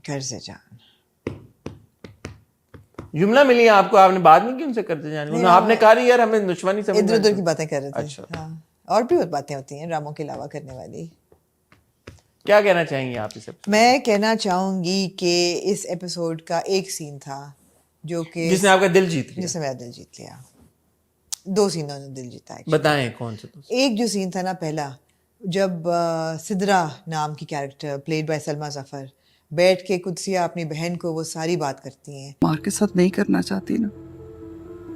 قرض جان. جملہ ملی آپ کو, آپ نے بات نہیں کی ان سے کرتے جانے, آپ نے کہا یار ہمیں دشمنی سمجھ, ادھر ادھر کی باتیں کر رہے تھے. ہاں, اور بھی باتیں ہوتی ہیں ڈراموں کے علاوہ کرنے والی. کیا کہنا چاہیں گے آپ اس سے؟ میں کہنا چاہوں گی کہ اس ایپیسوڈ کا ایک سین تھا جو کہ جس نے آپ کا دل جیت لیا. جس نے میرا دل جیت لیا. 2 سینوں نے دل جیتا ہے. بتائیں کون سے؟ ایک جو سین تھا نا پہلا, جب سدرا نام کی کیریکٹر پلیڈ بائی سلمیٰ ظفر بیٹھ کے قدسیہ اپنی بہن کو وہ ساری بات کرتی ہیں. مار کے ساتھ نہیں کرنا چاہتی نا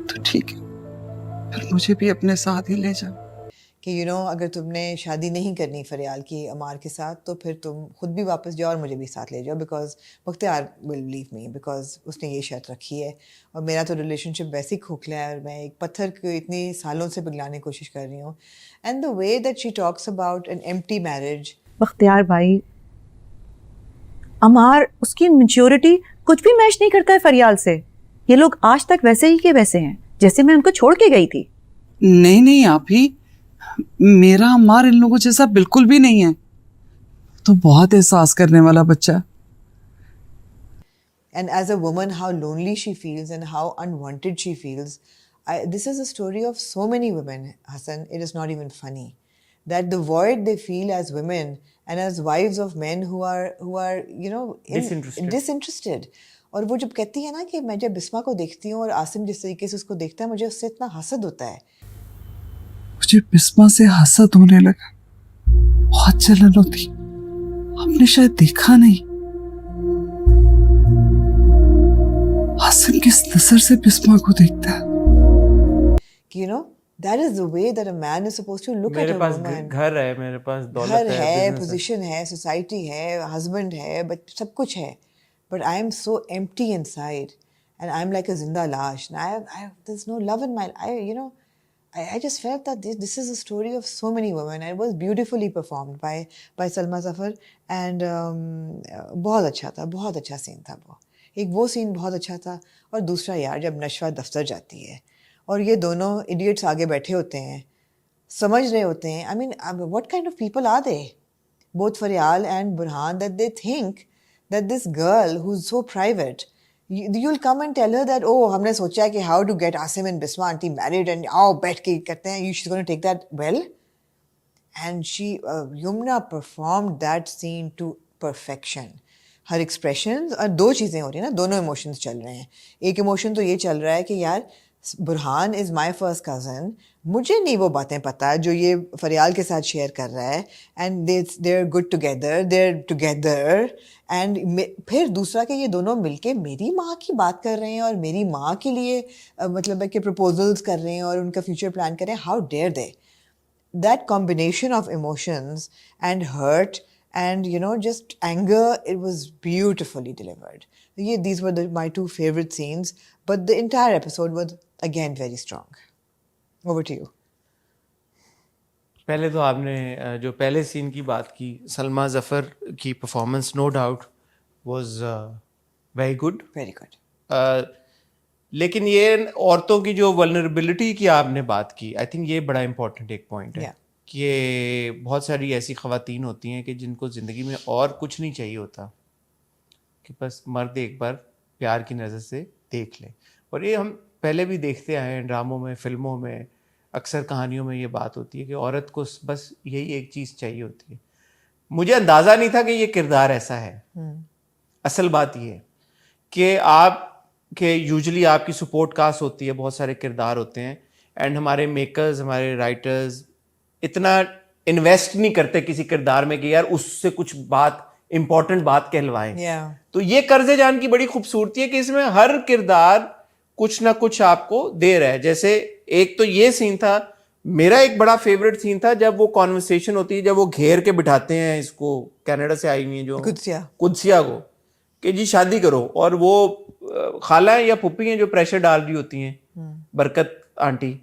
تو ٹھیک ہے, پھر مجھے بھی اپنے ساتھ ہی لے جا. کہ اگر تم نے شادی نہیں کرنی فریال کی عمار کے ساتھ تو پھر تم خود بھی واپس جاؤ اور مجھے بھی ساتھ لے جاؤ, because Mukhtar will leave me, because اس نے یہ شرط رکھی ہے. اور میرا تو ریلیشن شپ ویسے ہی کھوکھلا ہے اور میں ایک پتھر کو اتنی سالوں سے پگھلانے کی کوشش کر رہی ہوں. And the way that she talks about an empty marriage. Bakhtiar بھائی, عمار اس کی میچیورٹی کچھ بھی میچ نہیں کرتا ہے فریال سے. یہ لوگ آج تک ویسے ہی کے ویسے ہیں جیسے میں ان کو چھوڑ کے گئی تھی. نہیں آپ ہی, میرا عمار ان لوگوں جیسا بالکل بھی نہیں ہے, تو بہت احساس کرنے والا بچہ. And as a woman, how lonely she feels and how unwanted she feels. This is a story of so many women, Hassan. It is not even funny. That the void they feel as women and as wives of men who are disinterested. اور وہ جب کہتی ہے نا کہ میں جب بسما کو دیکھتی ہوں اور عاصم جس طریقے سے اس کو دیکھتا ہے, مجھے اس سے اتنا حسد ہوتا ہے. مجھے بسما سے حسد ہونے لگا, بہت جلن ہوتی. آپ نے شاید دیکھا نہیں عاصم کس نظر سے بسما کو دیکھتا ہے. کہ that is the way that a man is supposed to look at a woman. میرے پاس گھر ہے, میرے پاس دولت گھر ہے, پوزیشن ہے, سوسائٹی ہے, ہسبینڈ ہے, سب کچھ ہے. But I am so empty inside and I'm like a zinda lash. There's no love in my life. I just felt that this is a story of so many women. And it was beautifully performed by Salma Zafar. And بہت اچھا تھا, بہت اچھا سین تھا وہ. ایک وہ سین بہت اچھا تھا, اور دوسرا یار جب نشوہ دفتر جاتی ہے اور یہ دونوں ایڈیٹس آگے بیٹھے ہوتے ہیں, سمجھ رہے ہوتے ہیں. I mean, what kind of people are they? Both Faryal and Burhan, that they think that this girl who's so private, you'll come and tell her that, oh, ہم نے سوچا ہے کہ how to get Asim and Bisma auntie married and بیٹھ کے کرتے ہیں, she's going to take that well. And Yumna performed that scene to perfection. Hare expression, اور 2 چیزیں ہو رہی ہیں نا, دونوں ایموشنز چل رہے ہیں. ایک ایموشن تو یہ چل رہا ہے کہ یار برہان از مائی فرسٹ کزن, مجھے نہیں وہ باتیں پتہ جو یہ فریال کے ساتھ شیئر کر رہا ہے, and they are good together, they are together. And پھر دوسرا کہ یہ دونوں مل کے میری ماں کی بات کر رہے ہیں اور میری ماں کے لیے مطلب ہے کہ پرپوزلس کر رہے ہیں اور ان کا فیوچر پلان کر رہے ہیں. How dare they. That combination of emotions and hurt and just anger, it was beautifully delivered. These were my 2 favorite scenes, but the entire episode was again very strong. Over to you. پہلے تو آپ نے جو پہلے سین کی بات کی, سلمیٰ ظفر کی performance no doubt was very good. لیکن یہ عورتوں کی جو ولنریبلٹی کی آپ نے بات کی, آئی تھنک یہ بڑا امپورٹنٹ ایک پوائنٹ ہے. کہ بہت ساری ایسی خواتین ہوتی ہیں کہ جن کو زندگی میں اور کچھ نہیں چاہیے ہوتا, کہ بس مرد ایک بار پیار کی نظر سے دیکھ لیں. اور یہ ہم پہلے بھی دیکھتے آئے ہیں ڈراموں میں, فلموں میں, اکثر کہانیوں میں یہ بات ہوتی ہے کہ عورت کو بس یہی ایک چیز چاہیے ہوتی ہے. مجھے اندازہ نہیں تھا کہ یہ کردار ایسا ہے. اصل بات یہ ہے کہ یوزلی آپ کی سپورٹ کاسٹ ہوتی ہے, بہت سارے کردار ہوتے ہیں, اینڈ ہمارے میکرز, ہمارے رائٹرز اتنا انویسٹ نہیں کرتے کسی کردار میں کہ یار اس سے کچھ بات امپورٹنٹ بات کہلوائیں. تو یہ قرض جان کی بڑی خوبصورتی ہے کہ اس میں ہر کردار کچھ نہ کچھ آپ کو دے رہا ہے. جیسے ایک تو یہ سین تھا, میرا ایک بڑا فیوریٹ سین تھا, جب وہ کانورسیشن ہوتی ہے, جب وہ گھیر کے بٹھاتے ہیں اس کو, کینیڈا سے آئی ہوئی ہیں جو قدسیہ کو, کہ جی شادی کرو, اور وہ خالہ ہیں یا پھپھی ہیں جو پریشر ڈال رہی ہوتی ہیں, برکت آنٹی,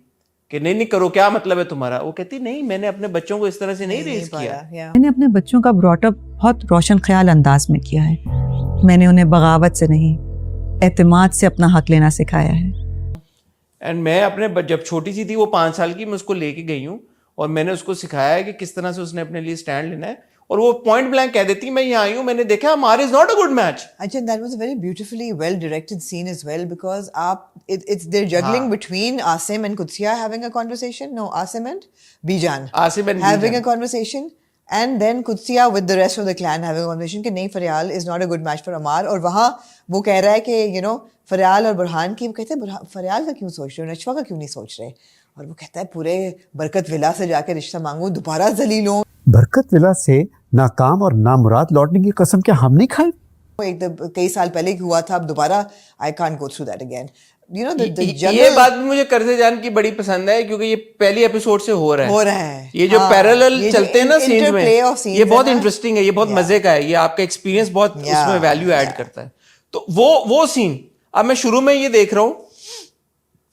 کہ نہیں کرو, کیا مطلب ہے تمہارا. وہ کہتی نہیں, میں نے اپنے بچوں کو اس طرح سے نہیں ریز کیا. میں نے اپنے بچوں کا براٹ اپ بہت روشن خیال انداز میں کیا ہے. میں نے انہیں بغاوت سے نہیں, اعتماد سے اپنا حق لینا سکھایا ہے. اینڈ میں اپنے جب چھوٹی سی تھی, وہ 5 سال کی, میں اس کو لے کے گئی ہوں, اور میں نے اس کو سکھایا ہے کہ کس طرح سے اس نے اپنے لیے اسٹینڈ لینا ہے. اور وہ پوائنٹ بلینک کہہ دیتی میں یہاں آئی ہوں, میں نے دیکھا Ammar is not a good match. Ajay, that was a very beautifully well directed scene as well, because it's they're juggling between Asim and Qudsiya having a conversation. No, Asim and Bijan. Asim and having Bijan. a conversation, and then Qudsiya with the rest of the clan having a conversation کہ نہیں Faryal is not a good match for Ammar. اور وہاں وہ کہہ رہا ہے کہ فریال اور برہان کی, وہ کہتے ہیں فریال کا کیوں سوچ رہے ہو, نشوہ کا کیوں نہیں سوچ رہے, اور وہ کہتا ہے پورے برکت ولا سے جا کے رشتہ مانگو, دوبارہ ذلیل ہوں. برکت ولا سے ناکام اور نامراد لوٹنے کی قسم کیا ہم نہیں کھائے؟ ایک کئی سال پہلے ہوا تھا, اب دوبارہ I can't go through that again. یہ بات بھی مجھے قرض جان کی بڑی پسند ہے, کیونکہ یہ پہلی ایپیسوڈ سے ہو رہا ہے. یہ جو پیرالل چلتے ہیں نا سینز میں, یہ بہت انٹرسٹنگ ہے, یہ بہت مزے کا ہے, یہ آپ کا ایکسپیرینس بہت اس میں ویلیو ایڈ کرتا ہے. تو وہ سین اب میں شروع میں یہ دیکھ رہا ہوں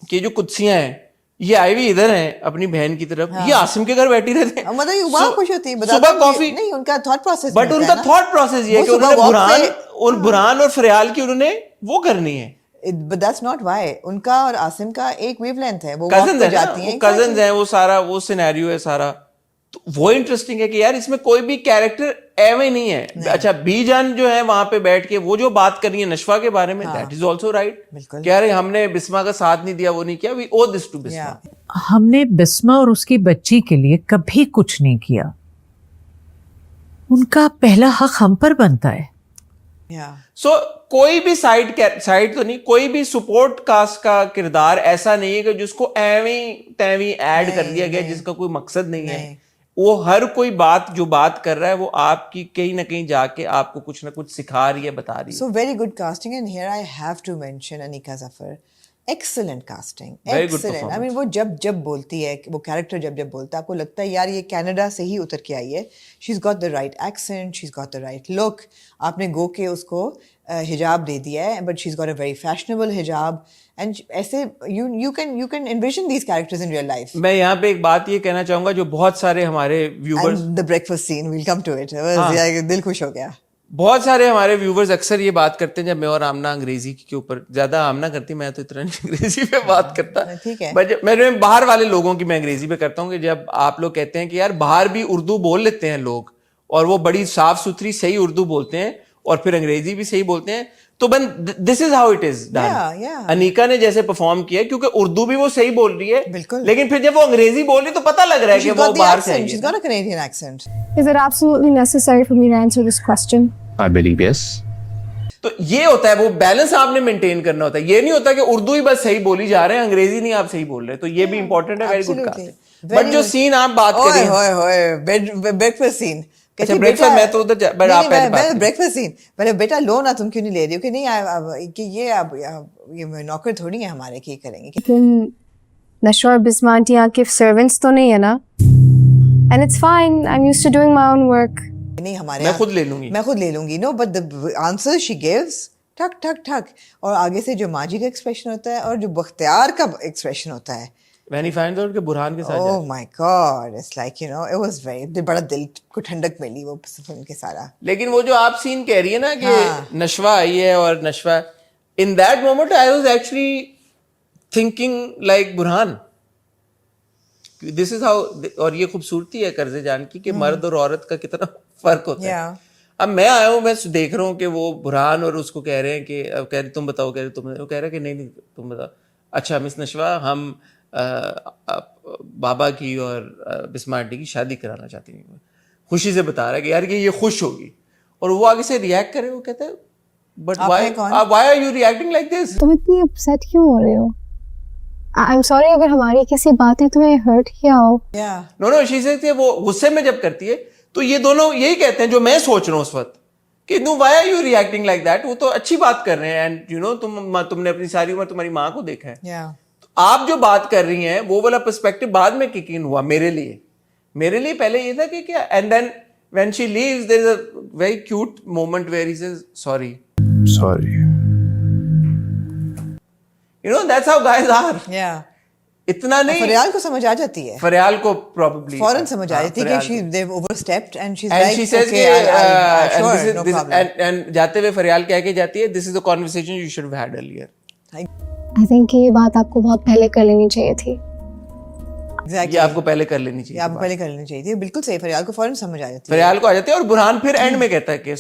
کہ جو قدسیاں ہیں یہ آئی ہوئی ادھر ہیں اپنی بہن کی طرف, یہ عاصم کے گھر بیٹھی رہتے ہیں, مطلب وہاں خوش ہوتی ہے, صبح کافی نہیں ان کا تھاٹ پروسیس, بٹ ان کا تھاٹ پروسیس یہ ہے کہ انہوں نے برہان اور فریال کی انہوں نے وہ کرنی ہے. But that's not why. ان کا اور عاصم کا ایک ویو لینتھ ہے, وہ کزنز ہیں, جاتی ہیں, کزنز ہیں, وہ سارا وہ سینیریو ہے سارا. تو وہ انٹرسٹنگ ہے کہ یار اس میں کوئی بھی کیریکٹر ایویں نہیں ہے. اچھا بی جان جو ہے وہاں پہ بیٹھ کے وہ جو بات کر رہی ہے نشوہ کے بارے میں, دیٹ از آلسو رائٹ. کہہ رہے ہم نے بسما کا ساتھ نہیں دیا, وہ نہیں کیا, وی او دس ٹو بسما. ہم نے بسما اور اس کی بچی کے لیے کبھی کچھ نہیں کیا, ان کا پہلا حق ہم پر بنتا ہے. سو کوئی بھی سائڈ تو نہیں, کوئی بھی سپورٹ کاسٹ کا کردار ایسا نہیں ہے کہ جس کو ایویں تیویں ایڈ کر دیا گیا جس کا کوئی مقصد نہیں ہے. وہ ہر کوئی بات جو بات کر رہا ہے وہ آپ کی کہیں نہ کہیں جا کے آپ کو کچھ نہ کچھ سکھا رہی ہے, بتا رہی ہے. So very good casting, and here I have to mention Anika Zafar. Excellent casting, Very good excellent. I performance. mean وہ جب بولتی ہے, وہ کیریکٹر جب بولتا ہے آپ کو لگتا ہے یار یہ کینیڈا سے ہی اتر کے آئی ہے. She's got the right accent, she's got the right look. آپ نے گو کے اس کو حجاب دے دیا ہے, but she's got a very fashionable حجاب, and ایسے you can envision these characters in real life. میں یہاں پہ ایک بات یہ کہنا چاہوں گا جو بہت سارے ہمارے viewers, And the breakfast scene, we'll come to it. دل خوش ہو گیا. بہت سارے ہمارے ویورز اکثر یہ بات کرتے ہیں جب میں اور آمنہ انگریزی کے اوپر, زیادہ آمنہ کرتی, میں تو اتنا نہیں انگریزی پہ بات کرتا, ٹھیک ہے, میں باہر والے لوگوں کی میں انگریزی پہ کرتا ہوں کہ جب آپ لوگ کہتے ہیں کہ یار باہر بھی اردو بول لیتے ہیں لوگ اور وہ بڑی صاف ستھری صحیح اردو بولتے ہیں اور پھر انگریزی بھی صحیح بولتے ہیں, تو this is how it is done. Anika نے جیسے پرفارم کیا کیونکہ اردو بھی وہ صحیح بول رہی ہے, لیکن پھر جب وہ انگریزی بول رہی تو پتہ لگ رہا ہے کہ وہ باہر سے آئی ہے. She's got a Canadian accent. Is it absolutely necessary for me to answer this question? I believe yes. تو یہ ہوتا ہے, وہ بیلنس آپ نے مینٹین کرنا ہوتا ہے. یہ نہیں ہوتا کہ اردو ہی بس صحیح بولی جا رہے ہیں, انگریزی نہیں آپ صحیح بول رہے. تو یہ بھی امپورٹنٹ ہے. Very good casting. بٹ جو سین آپ بات کر رہے ہیں, بریکفاسٹ سین, اچھا بریکفاسٹ, میں تو ادھر بٹ آپ پہلے بریکفاسٹ سین, پہلے بیٹا لو نا, تم کیوں نہیں لے رہی ہو, کہ نہیں کہ یہ نوکر تھوڑی ہیں ہمارے, کی کریں گے. لیکن نشوہ اور بسما آنٹی یہاں کے سرونٹس تو نہیں ہے نا, and it's fine, I'm used to doing my own work. نہیں ہمارے, میں خود لے لوں گی. نو, but the answer she gives, ٹھک ٹھک ٹھک, اور آگے سے جو ماجی کا ایکسپریشن ہوتا ہے اور جو بختیار کا ایکسپریشن ہوتا ہے, when he finds out کہ برہان کے ساتھ, oh my god, it's like it was very, بڑا دل کو ٹھنڈک ملی وہ فلم کے سارا. لیکن وہ جو آپ سین کہہ رہی ہے نا کہ نشوہ آئی ہے اور نشوہ, in that moment I was actually thinking like Burhan. This is how, اور یہ خوبصورتی ہے قرض جان کی کہ مرد اور عورت کا کتنا فرق ہوتا ہے. اب میں آیا ہوں, میں دیکھ رہا ہوں کہ وہ برہان اور اس کو کہہ رہے ہیں کہ کہہ رہے تم بتاؤ, کہہ رہے تم, وہ کہہ رہا کہ نہیں تم بتاؤ. اچھا مس نشوہ, ہم بابا کی اور بسما آنٹی کی شادی کرانا چاہتی ہیں. خوشی سے بتا رہا ہے کہ یار کہ یہ خوش ہوگی, اور وہ آگے سے ریئیکٹ کرے, وہ کہتے ہیں but why are you reacting like this? تم اتنی اپسیٹ کیوں ہو رہے ہو؟ I'm sorry اگر ہماری کسی باتیں تمہیں ہرٹ کیا ہو. No, she says کہ وہ غصے میں جب کرتی ہے تو یہ دونوں یہی کہتے ہیں جو میں سوچ رہا ہوں اس وقت کہ no, why are you reacting like that? وہ تو اچھی بات کر رہے ہیں, and you know تم نے اپنی ساری عمر تمہاری ماں کو دیکھا ہے. آپ جو بات کر رہی ہیں وہ والا پرسپیکٹو بعد میں کک ان ہوا میرے لیے پہلے یہ تھا کہ کیا, and then when she leaves there is a very cute moment where he says sorry. You know that's how guys are. اتنا نہیں, فریال کو سمجھ آ جاتی ہے, فریال کو probably فوراً سمجھ آ جاتی ہے کہ they've overstepped and she's and like she says okay, sure, no problem. and جاتے ہوئے فریال کہہ کے جاتی ہے this is a conversation you should have had earlier. I think کہ یہ بات آپ کو بہت پہلے کر لینی چاہیے تھی. Exactly. یہ آپ کو پہلے کر لینی یہ چاہیے. آپ کو پہلے کر لینی چاہیے تھی. بالکل صحیح. فریال کو فوراً سمجھ آ جاتی ہے. فریال کو آ جاتے ہیں اور برہان پھر اینڈ میں کہتا ہے کہ